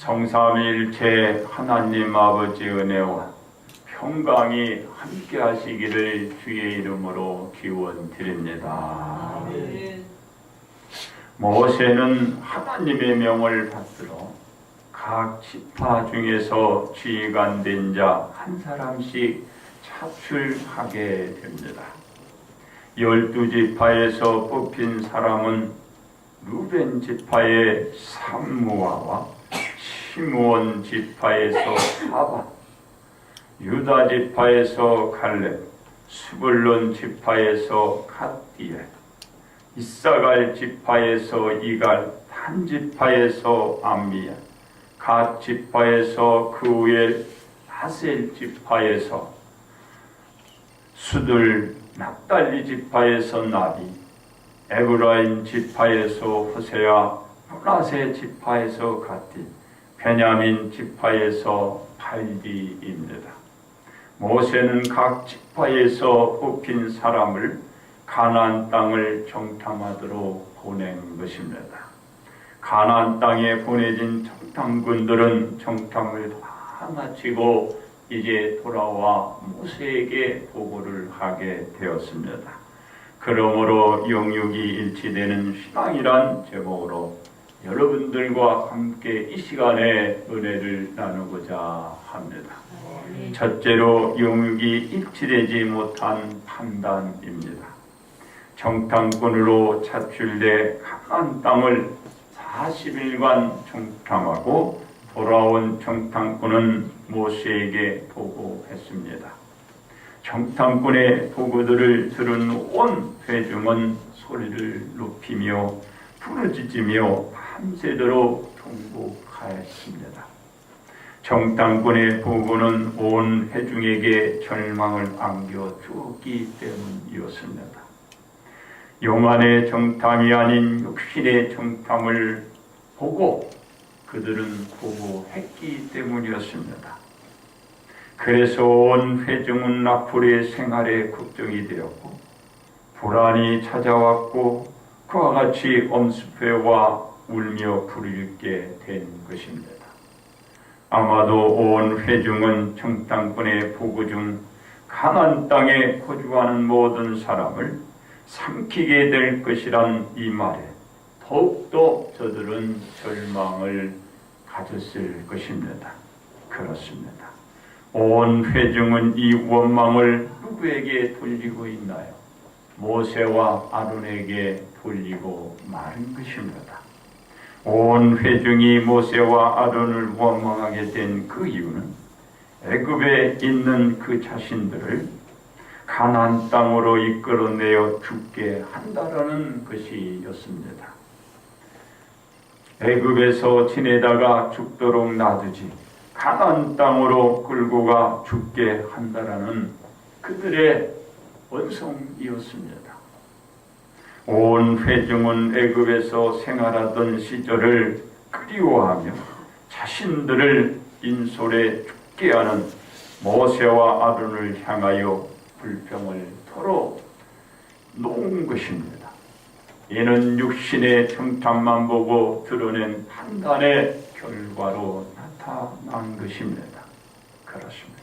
성삼일체 하나님 아버지의 은혜와 평강이 함께 하시기를 주의 이름으로 기원드립니다. 모세는 하나님의 명을 받들어 각 지파 중에서 지휘관된 자 한 사람씩 차출하게 됩니다. 12지파에서 뽑힌 사람은 루벤 지파의 삼무아와 시므온 지파에서 사바, 유다 지파에서 갈렙, 스불론 지파에서 갓디엘, 이사갈 지파에서 이갈, 단 지파에서 암미야, 갓 지파에서 그우엘, 아셀 지파에서 수들, 납달리 지파에서 나비, 에브라임 지파에서 호세아, 므낫세 지파에서 갓디, 베냐민 지파에서 발디입니다. 모세는 각 지파에서 뽑힌 사람을 가나안 땅을 정탐하도록 보낸 것입니다. 가나안 땅에 보내진 정탐꾼들은 정탐을 다 마치고 이제 돌아와 모세에게 보고를 하게 되었습니다. 그러므로 영육이 일치되는 신앙이란 제목으로 여러분들과 함께 이 시간에 은혜를 나누고자 합니다. 첫째로 영육이 일치되지 못한 판단입니다. 정탐꾼으로 차출돼 가나안 땅을 40일간 정탐하고 돌아온 정탐꾼은 모세에게 보고했습니다. 정탐꾼의 보고들을 들은 온 회중은 소리를 높이며 부르짖으며 밤새도록 통곡하였습니다. 정탐꾼의 보고는 온 회중에게 절망을 안겨주었기 때문이었습니다. 용안의 정탐이 아닌 육신의 정탐을 보고 그들은 보고했기 때문이었습니다. 그래서 온 회중은 앞으로의 생활에 걱정이 되었고 불안이 찾아왔고 그와 같이 엄습해와 울며 부르짖게 된 것입니다. 아마도 온 회중은 정탐꾼의 보고 중 가나안 땅에 거주하는 모든 사람을 삼키게 될 것이란 이 말에 더욱더 저들은 절망을 가졌을 것입니다. 그렇습니다. 온 회중은 이 원망을 누구에게 돌리고 있나요? 모세와 아론에게 돌리고 마는 것입니다. 온 회중이 모세와 아론을 원망하게 된 그 이유는 애굽에 있는 그 자신들을 가나안 땅으로 이끌어내어 죽게 한다라는 것이었습니다. 애굽에서 지내다가 죽도록 놔두지 가나안 땅으로 끌고 가 죽게 한다라는 그들의 원성이었습니다. 온 회중은 애굽에서 생활하던 시절을 그리워하며 자신들을 인솔에 죽게 하는 모세와 아론을 향하여 불평을 털어 놓은 것입니다. 이는 육신의 정탐만 보고 드러낸 판단의 결과로 나타난 것입니다. 그렇습니다.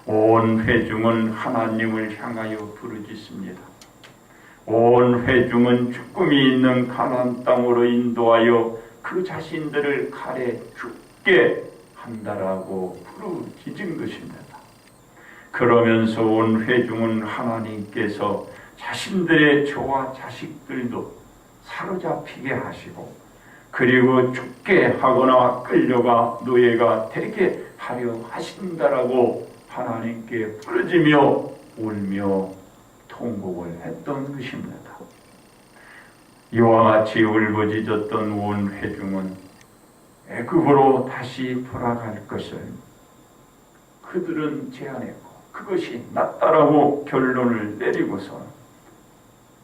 온 회중은 하나님을 향하여 부르짖습니다. 온 회중은 죽음이 있는 가나안 땅으로 인도하여 그 자신들을 칼에 죽게 한다라고 부르짖은 것입니다. 그러면서 온 회중은 하나님께서 자신들의 저와 자식들도 사로잡히게 하시고 그리고 죽게 하거나 끌려가 노예가 되게 하려 하신다라고 하나님께 부르짖으며 울며 통곡을 했던 것입니다. 이와 같이 울부짖었던 온 회중은 애굽으로 다시 돌아갈 것을 그들은 제안했고 그것이 낫다라고 결론을 내리고서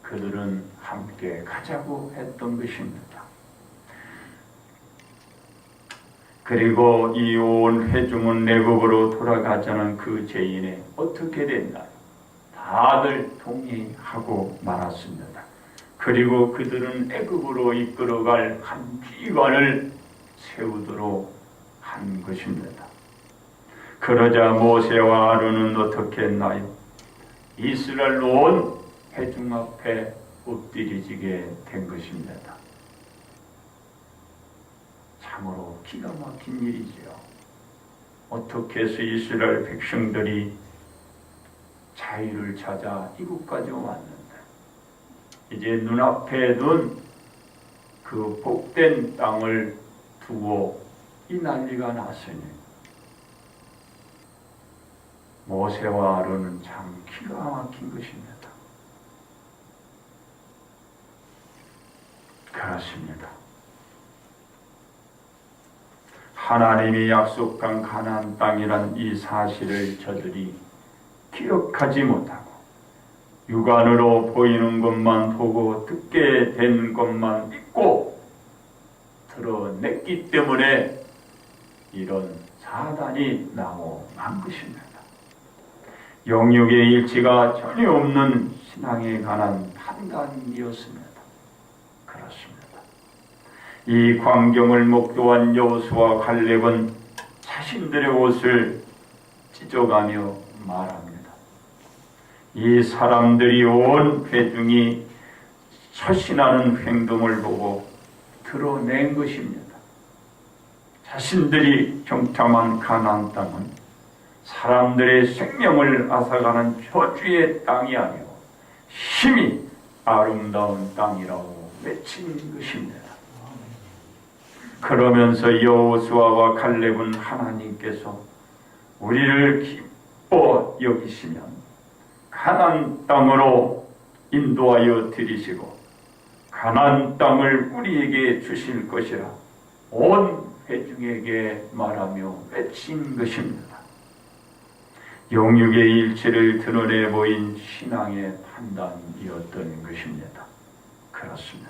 그들은 함께 가자고 했던 것입니다. 그리고 이 온 회중은 애굽으로 돌아가자는 그 제인에 어떻게 됐나요? 다들 동의하고 말았습니다. 그리고 그들은 애굽으로 이끌어갈 한 기관을 세우도록 한 것입니다. 그러자 모세와 아론은 어떻게 했나요? 이스라엘 온 회중 앞에 엎드리지게 된 것입니다. 참으로 기가 막힌 일이지요. 어떻게 해서 이스라엘 백성들이 자유를 찾아 이곳까지 왔는데 이제 눈앞에 둔 그 복된 땅을 두고 이 난리가 났으니 모세와 아론은 참 기가 막힌 것입니다. 그렇습니다. 하나님이 약속한 가나안 땅이란 이 사실을 저들이 기억하지 못하고 육안으로 보이는 것만 보고 듣게 된 것만 믿고 드러냈기 때문에 이런 사단이 나오는 것입니다. 영육의 일치가 전혀 없는 신앙에 관한 판단이었습니다. 그렇습니다. 이 광경을 목도한 여호수아와 갈렙은 자신들의 옷을 찢어가며 말합니다. 이 사람들이 온 회중이 처신하는 행동을 보고 드러낸 것입니다. 자신들이 경탐한 가나안 땅은 사람들의 생명을 앗아가는 저주의 땅이 아니오 힘이 아름다운 땅이라고 외친 것입니다. 그러면서 여호수아와 갈렙은 하나님께서 우리를 기뻐 여기시면 가나안 땅으로 인도하여 들이시고 가나안 땅을 우리에게 주실 것이라 온 회중에게 말하며 외친 것입니다. 영육의 일치를 드러내 보인 신앙의 판단이었던 것입니다. 그렇습니다.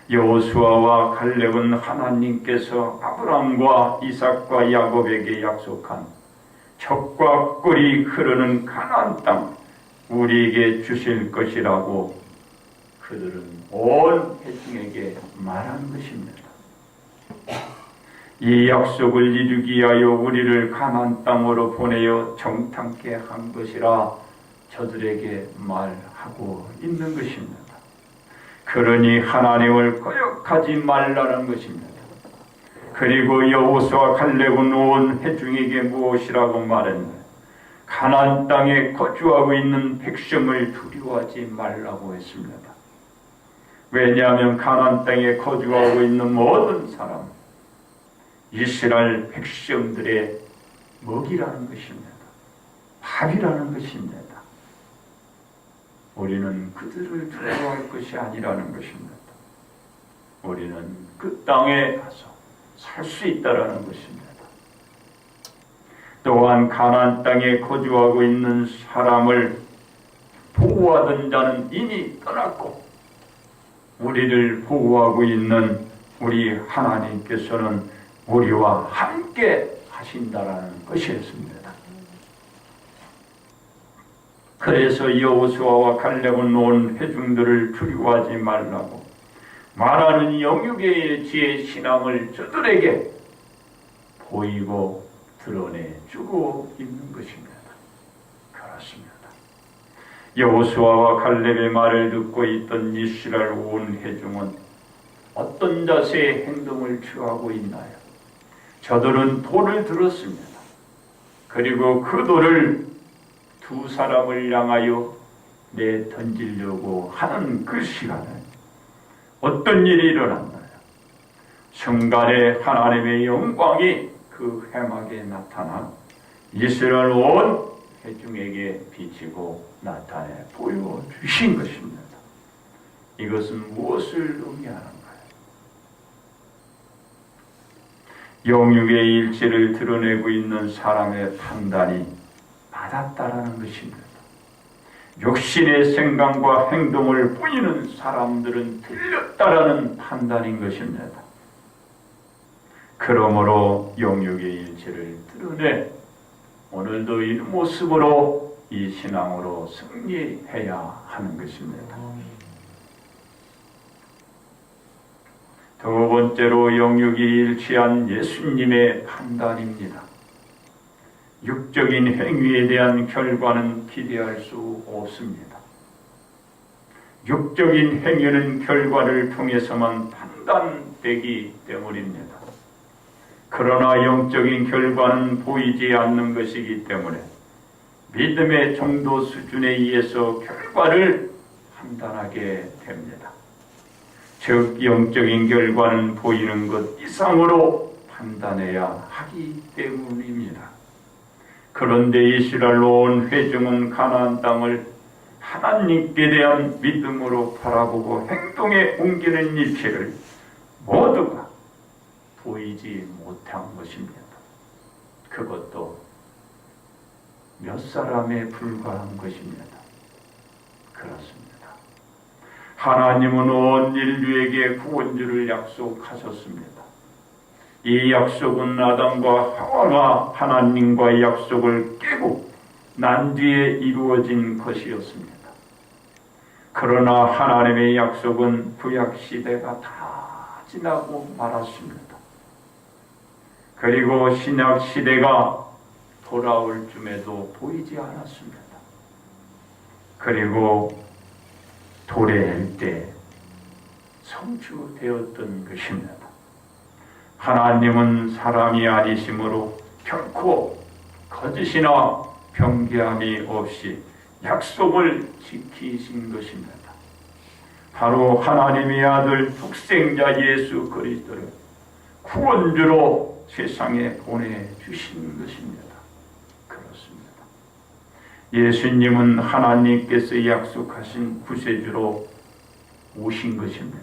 여호수아와 갈렙은 하나님께서 아브람과 이삭과 야곱에게 약속한 젖과 꿀이 흐르는 가나안 땅 우리에게 주실 것이라고 그들은 온 회중에게 말한 것입니다. 이 약속을 이루기 위하여 우리를 가나안 땅으로 보내어 정탐케 한 것이라 저들에게 말하고 있는 것입니다. 그러니 하나님을 거역하지 말라는 것입니다. 그리고 여호수아 갈렙은 온 회중에게 무엇이라고 말했나요? 가나안 땅에 거주하고 있는 백성을 두려워하지 말라고 했습니다. 왜냐하면 가나안 땅에 거주하고 있는 모든 사람 이스라엘 백성들의 먹이라는 것입니다. 밥이라는 것입니다. 우리는 그들을 두려워할 것이 아니라는 것입니다. 우리는 그 땅에 가서 살 수 있다라는 것입니다. 또한 가나안 땅에 거주하고 있는 사람을 보호하던 자는 이미 떠났고 우리를 보호하고 있는 우리 하나님께서는 우리와 함께 하신다라는 것이었습니다. 그래서 여호수아와 갈렙은 온 회중들을 두려워하지 말라고 말하는 영육의 지혜 신앙을 저들에게 보이고 드러내주고 있는 것입니다. 그렇습니다. 여호수아와 갈렙의 말을 듣고 있던 이스라엘 온 회중은 어떤 자세의 행동을 취하고 있나요? 저들은 돌을 들었습니다. 그리고 그 돌을 두 사람을 향하여 내던지려고 하는 그 시간에 어떤 일이 일어났나요? 순간에 하나님의 영광이 그 회막에 나타나 이스라엘 온 회중에게 비치고 나타내 보여주신 것입니다. 이것은 무엇을 의미하는가요? 영육의 일치를 드러내고 있는 사람의 판단이 맞았다라는 것입니다. 육신의 생각과 행동을 보이는 사람들은 틀렸다라는 판단인 것입니다. 그러므로 영육의 일치를 드러내 오늘도 이 모습으로 이 신앙으로 승리해야 하는 것입니다. 두 번째로 영육이 일치한 예수님의 판단입니다. 육적인 행위에 대한 결과는 기대할 수 없습니다. 육적인 행위는 결과를 통해서만 판단되기 때문입니다. 그러나 영적인 결과는 보이지 않는 것이기 때문에 믿음의 정도 수준에 의해서 결과를 판단하게 됩니다. 즉 영적인 결과는 보이는 것 이상으로 판단해야 하기 때문입니다. 그런데 이스라엘로 온 회중은 가나안 땅을 하나님께 대한 믿음으로 바라보고 행동에 옮기는 일체를 모두가 보이지 못한 것입니다. 그것도 몇 사람에 불과한 것입니다. 그렇습니다. 하나님은 온 인류에게 구원주를 약속하셨습니다. 이 약속은 아담과 하와가 하나님과의 약속을 깨고 난 뒤에 이루어진 것이었습니다. 그러나 하나님의 약속은 구약시대가 다 지나고 말았습니다. 그리고 신약시대가 돌아올 쯤에도 보이지 않았습니다. 그리고 도래할 때 성취되었던 것입니다. 하나님은 사람이 아니심으로 결코 거짓이나 변개함이 없이 약속을 지키신 것입니다. 바로 하나님의 아들 독생자 예수 그리스도를 구원주로 세상에 보내주신 것입니다. 그렇습니다. 예수님은 하나님께서 약속하신 구세주로 오신 것입니다.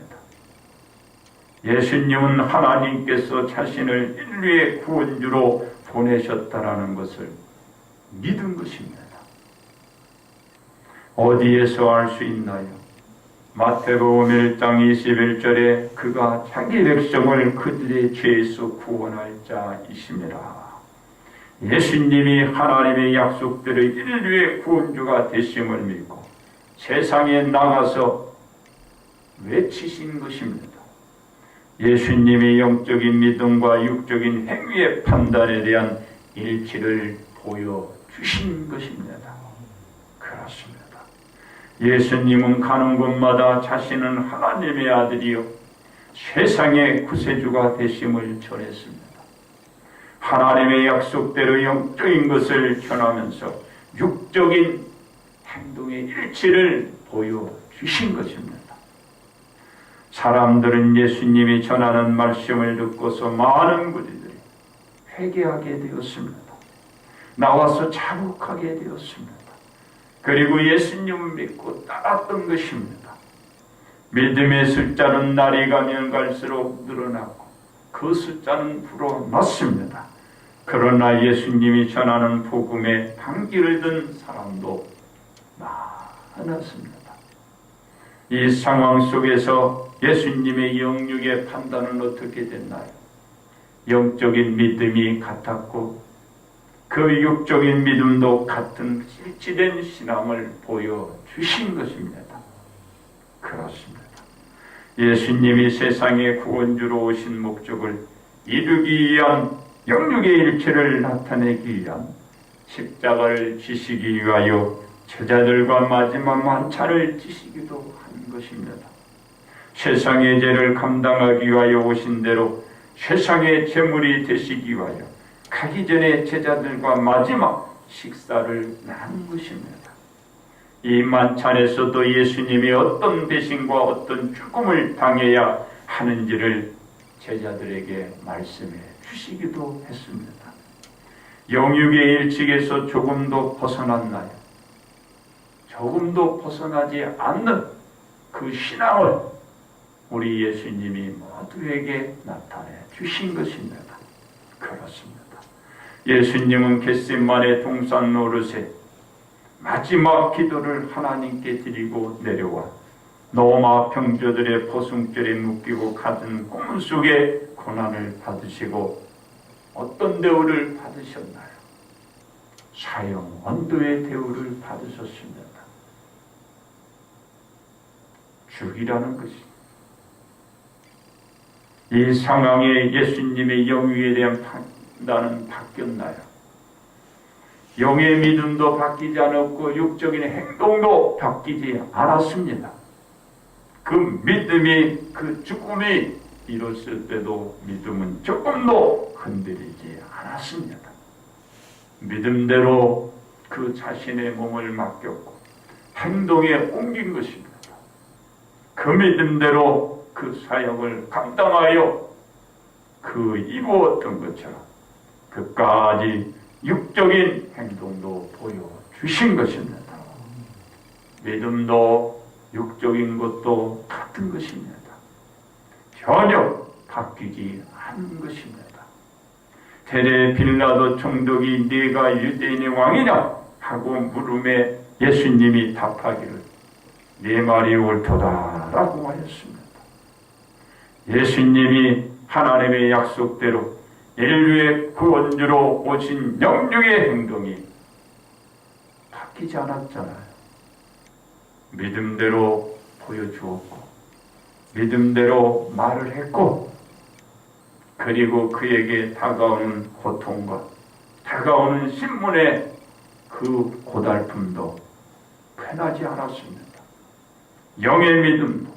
예수님은 하나님께서 자신을 인류의 구원주로 보내셨다라는 것을 믿은 것입니다. 어디에서 알 수 있나요? 마태복음 1장 21절에 그가 자기 백성을 그들의 죄에서 구원할 자이심이라. 예수님이 하나님의 약속대로 인류의 구원주가 되심을 믿고 세상에 나가서 외치신 것입니다. 예수님이 영적인 믿음과 육적인 행위의 판단에 대한 일치를 보여주신 것입니다. 그렇습니다. 예수님은 가는 곳마다 자신은 하나님의 아들이요 세상의 구세주가 되심을 전했습니다. 하나님의 약속대로 영적인 것을 전하면서 육적인 행동의 일치를 보여주신 것입니다. 사람들은 예수님이 전하는 말씀을 듣고서 많은 무리들이 회개하게 되었습니다. 나와서 자복하게 되었습니다. 그리고 예수님을 믿고 따랐던 것입니다. 믿음의 숫자는 날이 가면 갈수록 늘어나고 그 숫자는 불어났습니다. 그러나 예수님이 전하는 복음에 반기를 든 사람도 많았습니다. 이 상황 속에서 예수님의 영육의 판단은 어떻게 됐나요? 영적인 믿음이 같았고 그 육적인 믿음도 같은 일치된 신앙을 보여주신 것입니다. 그렇습니다. 예수님이 세상의 구원주로 오신 목적을 이루기 위한 영육의 일체를 나타내기 위한 십자가를 지시기 위하여 제자들과 마지막 만찬을 지시기도 한 것입니다. 세상의 죄를 감당하기 위하여 오신 대로 세상의 제물이 되시기 위하여 가기 전에 제자들과 마지막 식사를 나눈 것입니다. 이 만찬에서도 예수님이 어떤 배신과 어떤 죽음을 당해야 하는지를 제자들에게 말씀해 주시기도 했습니다. 영육의 일칙에서 조금도 벗어났나요? 조금도 벗어나지 않는 그 신앙을 우리 예수님이 모두에게 나타내 주신 것입니다. 그렇습니다. 예수님은 겟세마네 동산 노릇에 마지막 기도를 하나님께 드리고 내려와 로마 병조들의 포승줄에 묶이고 가진 고문 속에 고난을 받으시고 어떤 대우를 받으셨나요? 사형 원도의 대우를 받으셨습니다. 죽이라는 것이 이 상황에 예수님의 영육에 대한 판단은 바뀌었나요? 영의 믿음도 바뀌지 않았고 육적인 행동도 바뀌지 않았습니다. 그 믿음이, 그 죽음이 이뤘을 때도 믿음은 조금도 흔들리지 않았습니다. 믿음대로 그 자신의 몸을 맡겼고 행동에 옮긴 것입니다. 그 믿음대로 그 사역을 감당하여 그 이루었던 것처럼 끝까지 육적인 행동도 보여주신 것입니다. 믿음도 육적인 것도 같은 것입니다. 전혀 바뀌지 않은 것입니다. 대래 빌라도 총독이 네가 유대인의 왕이냐 하고 물음에 예수님이 답하기를 네 말이 옳도다 라고 하였습니다. 예수님이 하나님의 약속대로 인류의 구원주로 오신 영육의 행동이 바뀌지 않았잖아요. 믿음대로 보여주었고 믿음대로 말을 했고 그리고 그에게 다가오는 고통과 다가오는 신문의 그 고달픔도 편하지 않았습니다. 영의 믿음도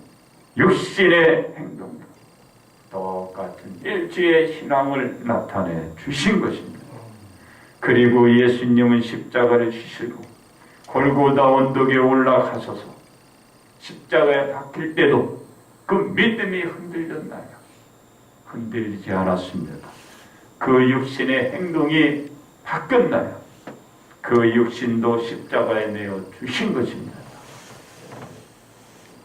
육신의 행동도 똑같은 일치의 신앙을 나타내 주신 것입니다. 그리고 예수님은 십자가를 지시고 골고다 언덕에 올라가셔서 십자가에 박힐 때도 그 믿음이 흔들렸나요? 흔들리지 않았습니다. 그 육신의 행동이 바뀌었나요? 그 육신도 십자가에 내어 주신 것입니다.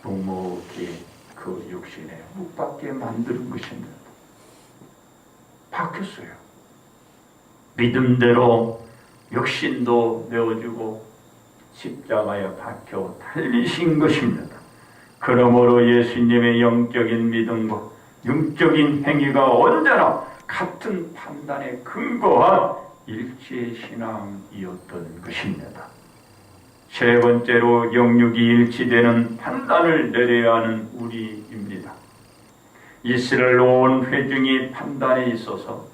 묵묵히 그 육신에 묵박게 만드는 것입니다. 바뀌었어요. 믿음대로 육신도 내어주고 십자가에 박혀 달리신 것입니다. 그러므로 예수님의 영적인 믿음과 영적인 행위가 언제나 같은 판단에 근거한 일치의 신앙이었던 것입니다. 세 번째로 영육이 일치되는 판단을 내려야 하는 우리입니다. 이스라엘 온 회중이 판단에 있어서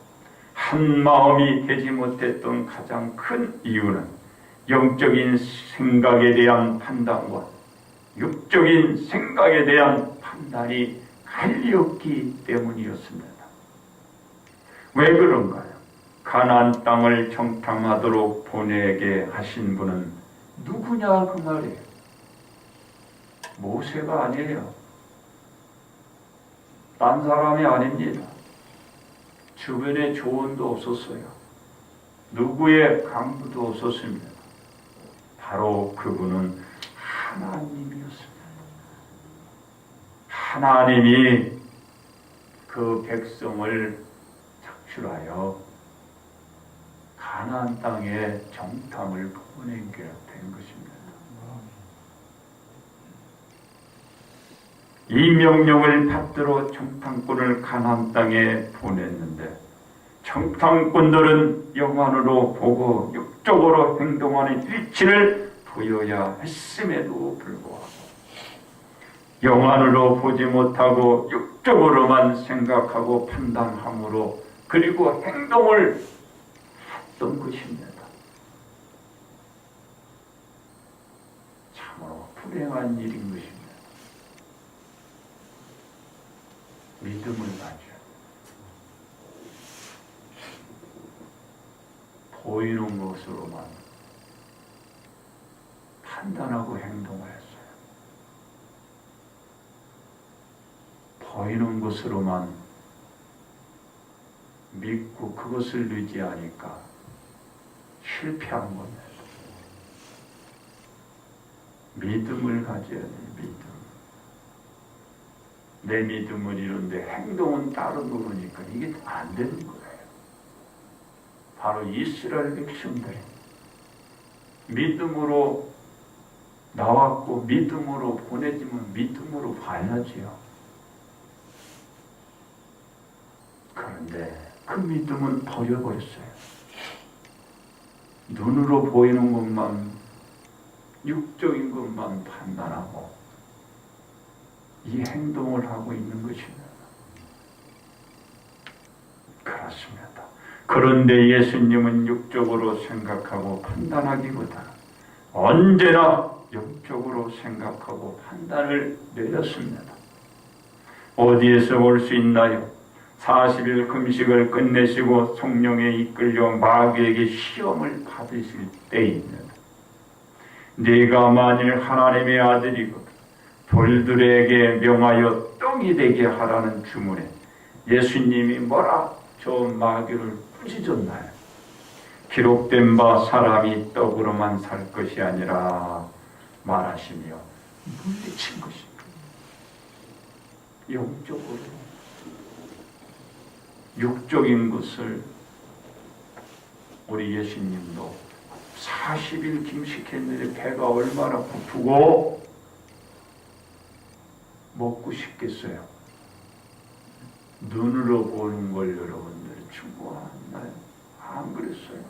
한 마음이 되지 못했던 가장 큰 이유는 영적인 생각에 대한 판단과 육적인 생각에 대한 판단이 갈리었기 때문이었습니다. 왜 그런가요? 가나안 땅을 정탐하도록 보내게 하신 분은 누구냐 그 말이에요. 모세가 아니에요. 딴 사람이 아닙니다. 주변에 조언도 없었어요. 누구의 강구도 없었습니다. 바로 그분은 하나님이었습니다. 하나님이 그 백성을 착출하여 가나안 땅에 정탐을 보내게 된 것입니다. 이 명령을 받들어 정탐꾼을 가나안 땅에 보냈는데 정탐꾼들은 영안으로 보고 육적으로 행동하는 일치를 보여야 했음에도 불구하고 영안으로 보지 못하고 육적으로만 생각하고 판단함으로 그리고 행동을 했던 것입니다. 참으로 불행한 일인 것입니다. 믿음을 가져야 돼요. 보이는 것으로만 판단하고 행동을 했어요. 보이는 것으로만 믿고 그것을 의지하니까 실패한 겁니다. 믿음을 가져야 돼요. 믿음. 내 믿음을 이룬데 행동은 다른 거 보니까 이게 안 되는 거예요. 바로 이스라엘 백성들이 믿음으로 나왔고 믿음으로 보내지만 믿음으로 봐야지요. 그런데 그 믿음은 버려버렸어요. 눈으로 보이는 것만, 육적인 것만 판단하고 이 행동을 하고 있는 것입니다. 맞습니다. 그런데 예수님은 육적으로 생각하고 판단하기보다 언제나 영적으로 생각하고 판단을 내렸습니다. 어디에서 볼 수 있나요? 40일 금식을 끝내시고 성령에 이끌려 마귀에게 시험을 받으실 때입니다. 네가 만일 하나님의 아들이고 돌들에게 명하여 똥이 되게 하라는 주문에 예수님이 뭐라 저 마귀를 꾸짖었나요? 기록된 바 사람이 떡으로만 살 것이 아니라 말하시며 물리친 것입니다. 영적으로 육적인 것을 우리 예수님도 40일 김식했는데 배가 얼마나 고프고 먹고 싶겠어요. 눈으로 보는 걸 여러분들이 충분하나요? 안 그랬어요.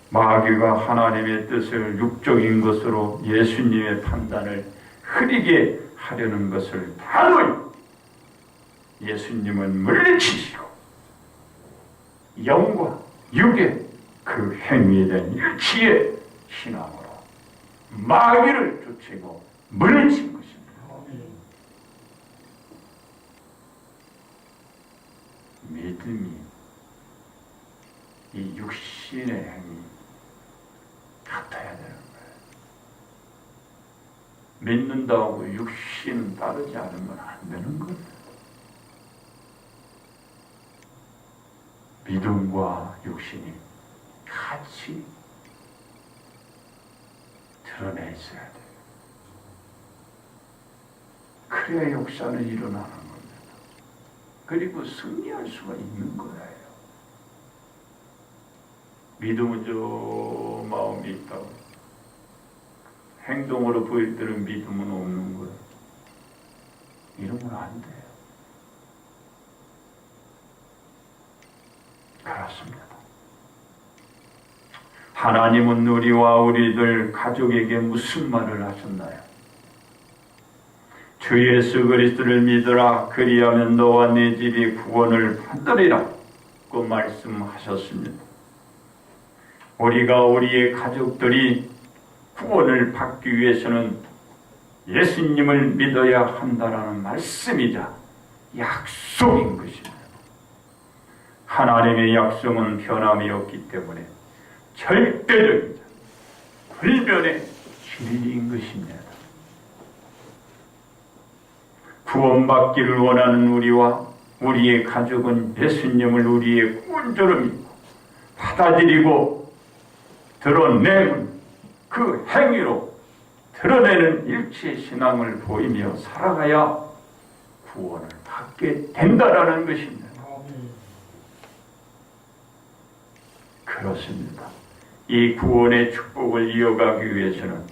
마귀가 하나님의 뜻을 육적인 것으로 예수님의 판단을 흐리게 하려는 것을 단호히 예수님은 물리치시고 영과 육의 그 행위에 대한 일치의 신앙으로 마귀를 쫓고 물리친 것입니다. 믿음이 이 육신의 행위 같아야 되는 거예요. 믿는다고 육신은 따르지 않으면 안 되는 겁니다. 믿음과 육신이 같이 드러내 있어야 돼요. 그래야 역사는 일어나는 겁니다. 그리고 승리할 수가 있는 거예요. 믿음은 저 마음이 있다고 행동으로 보일 때는 믿음은 없는 거예요. 이러면 안 돼요. 그렇습니다. 하나님은 우리와 우리들 가족에게 무슨 말을 하셨나요? 주 예수 그리스도를 믿으라 그리하면 너와 네 집이 구원을 받으리라 고 말씀하셨습니다. 우리가 우리의 가족들이 구원을 받기 위해서는 예수님을 믿어야 한다는 말씀이자 약속인 것입니다. 하나님의 약속은 변함이 없기 때문에 절대적이자 불변의 진리인 것입니다. 구원받기를 원하는 우리와 우리의 가족은 예수님을 우리의 구원자로 믿고 받아들이고 드러내는 그 행위로 드러내는 일체의 신앙을 보이며 살아가야 구원을 받게 된다라는 것입니다. 그렇습니다. 이 구원의 축복을 이어가기 위해서는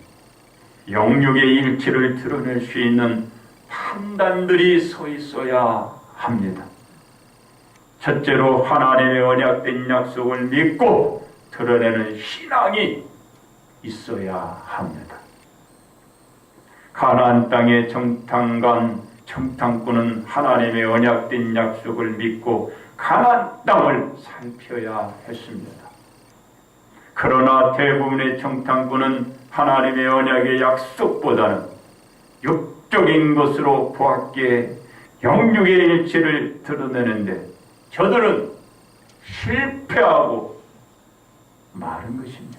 영육의 일치를 드러낼 수 있는 판단들이 서 있어야 합니다. 첫째로 하나님의 언약된 약속을 믿고 드러내는 신앙이 있어야 합니다. 가나안 땅의 정탐꾼은 하나님의 언약된 약속을 믿고 가나안 땅을 살펴야 했습니다. 그러나 대부분의 정탐꾼은 하나님의 언약의 약속보다는 육적인 것으로 보았기에 영육의 일치를 드러내는데 저들은 실패하고 마른 것입니다.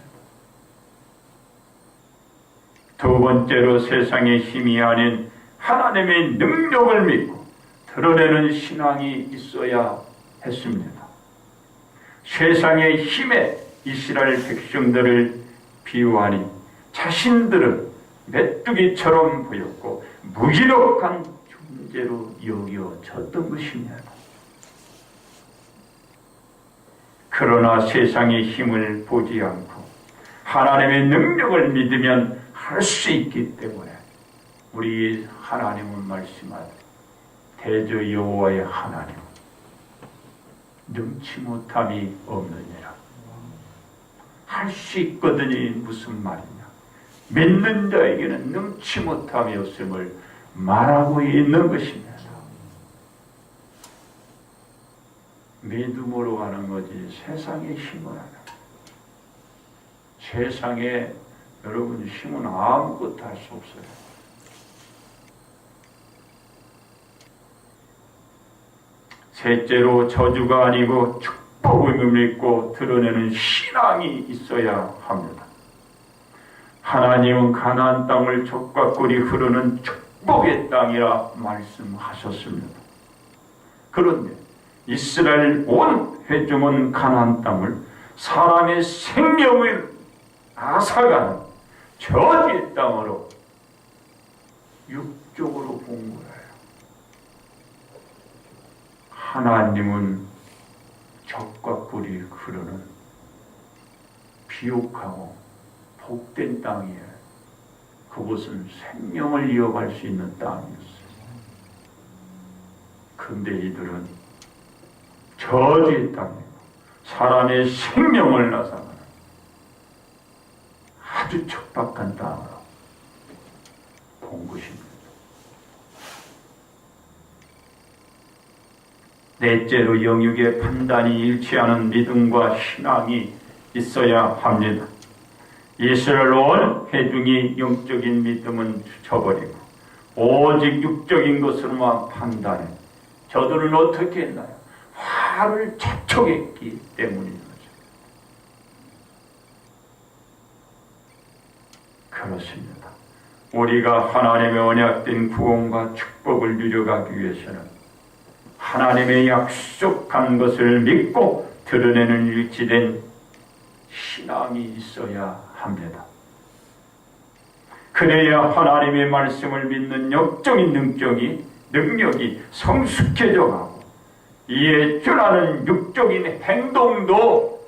두 번째로 세상의 힘이 아닌 하나님의 능력을 믿고 드러내는 신앙이 있어야 했습니다. 세상의 힘에 이스라엘 백성들을 비유하니 자신들은 메뚜기처럼 보였고 무기력한 존재로 여겨졌던 것입니다. 그러나 세상의 힘을 보지 않고 하나님의 능력을 믿으면 할 수 있기 때문에 우리 하나님은 말씀하되 대저 여호와의 하나님 능치 못함이 없느니라. 할 수 있거든이 무슨 말이냐? 믿는 자에게는 능치 못함이 없음을 말하고 있는 것입니다. 믿음으로 가는 거지 세상의 힘은 아니야. 세상에 여러분 힘은 아무것도 할 수 없어요. 셋째로 저주가 아니고 축복을 믿고 드러내는 신앙이 있어야 합니다. 하나님은 가나안 땅을 젖과 꿀이 흐르는 축복의 땅이라 말씀하셨습니다. 그런데 이스라엘 온 회중은 가나안 땅을 사람의 생명을 앗아가는 저주의 땅으로 육적으로 본 거예요. 하나님은 젖과 꿀이 흐르는 비옥하고 복된 땅이에요. 그곳은 생명을 이어갈 수 있는 땅이었어요. 근데 이들은 저주의 땅이고 사람의 생명을 앗아가는 아주 척박한 땅으로 본 것입니다. 넷째로 영육의 판단이 일치하는 믿음과 신앙이 있어야 합니다. 이스라엘 온 회중이 영적인 믿음은 저버리고 오직 육적인 것으로만 판단해 저들은 어떻게 했나요? 화를 자촉했기 때문인 거죠. 그렇습니다. 우리가 하나님의 언약된 구원과 축복을 누려가기 위해서는 하나님의 약속한 것을 믿고 드러내는 일치된 신앙이 있어야 합니다. 그래야 하나님의 말씀을 믿는 영적인 능력이 성숙해져 가고 이에 준하는 육적인 행동도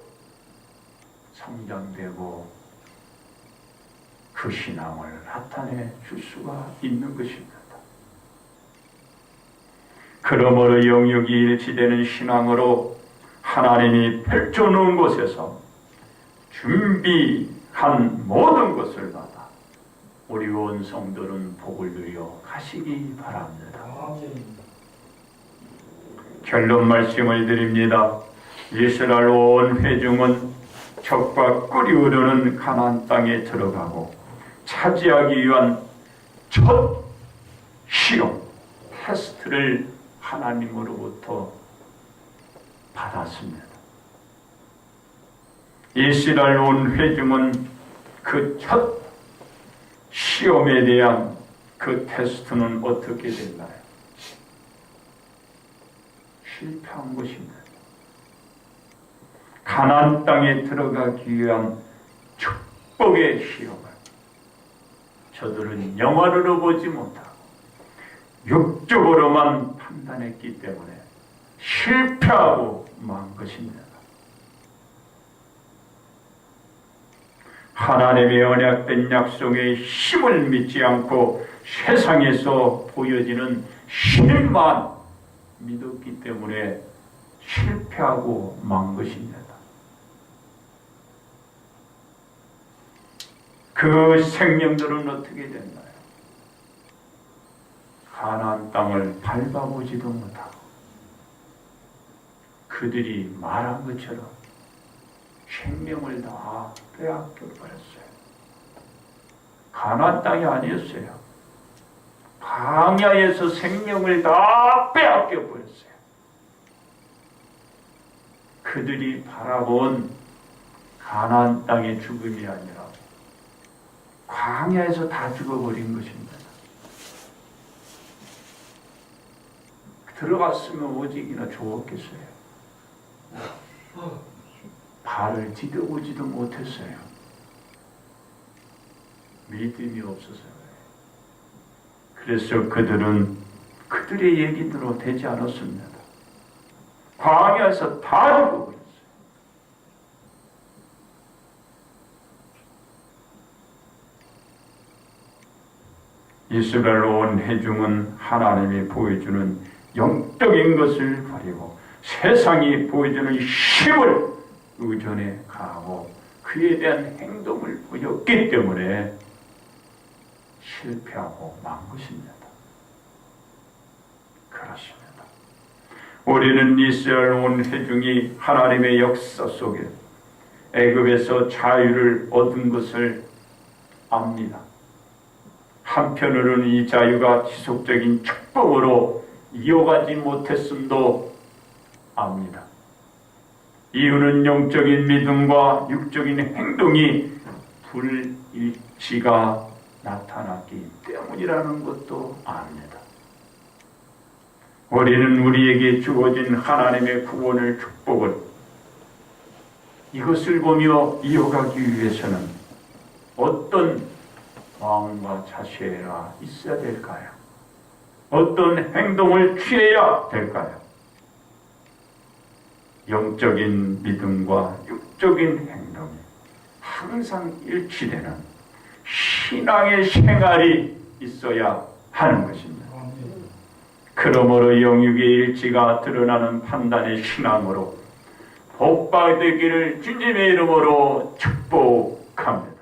성장되고 그 신앙을 나타내 줄 수가 있는 것입니다. 그러므로 영역이 일치되는 신앙으로 하나님이 펼쳐놓은 곳에서 준비한 모든 것을 받아 우리 온 성도는 복을 누려 가시기 바랍니다. 결론 말씀을 드립니다. 이스라엘 온 회중은 젖과 꿀이 흐르는 가나안 땅에 들어가고 차지하기 위한 첫 시험, 테스트를 하나님으로부터 받았습니다. 이스라엘 온 회중은 그 첫 시험에 대한 그 테스트는 어떻게 됐나요? 실패한 것입니다. 가나안 땅에 들어가기 위한 축복의 시험을 저들은 영화로는 보지 못하고 육적으로만 판단했기 때문에 실패하고 만 것입니다. 하나님의 언약된 약속의 힘을 믿지 않고 세상에서 보여지는 힘만 믿었기 때문에 실패하고 만 것입니다. 그 생명들은 어떻게 됐나요? 가나안 땅을 밟아보지도 못하고 그들이 말한 것처럼 생명을 다 빼앗겨 버렸어요. 가나안 땅이 아니었어요. 광야에서 생명을 다 빼앗겨 버렸어요. 그들이 바라본 가나안 땅의 죽음이 아니라 광야에서 다 죽어버린 것입니다. 들어갔으면 오직이나 좋았겠어요. 발을 디뎌보지도 못했어요. 믿음이 없어서요. 그래서 그들은 그들의 얘기대로 되지 않았습니다. 광야에서 다 죽어버렸어요. 이스라엘 온 회중은 하나님이 보여주는 영적인 것을 버리고 세상이 보여주는 힘을 의존해 가고 그에 대한 행동을 보였기 때문에 실패하고 만 것입니다. 그렇습니다. 우리는 이스라엘 온 회중이 하나님의 역사 속에 애굽에서 자유를 얻은 것을 압니다. 한편으로는 이 자유가 지속적인 축복으로 이어가지 못했음도 압니다. 이유는 영적인 믿음과 육적인 행동이 불일치가 나타났기 때문이라는 것도 압니다. 우리는 우리에게 주어진 하나님의 구원을 축복을 이것을 보며 이어가기 위해서는 어떤 마음과 자세가 있어야 될까요? 어떤 행동을 취해야 될까요? 영적인 믿음과 육적인 행동이 항상 일치되는 신앙의 생활이 있어야 하는 것입니다. 그러므로 영육의 일치가 드러나는 판단의 신앙으로 복받되기를 주님의 이름으로 축복합니다.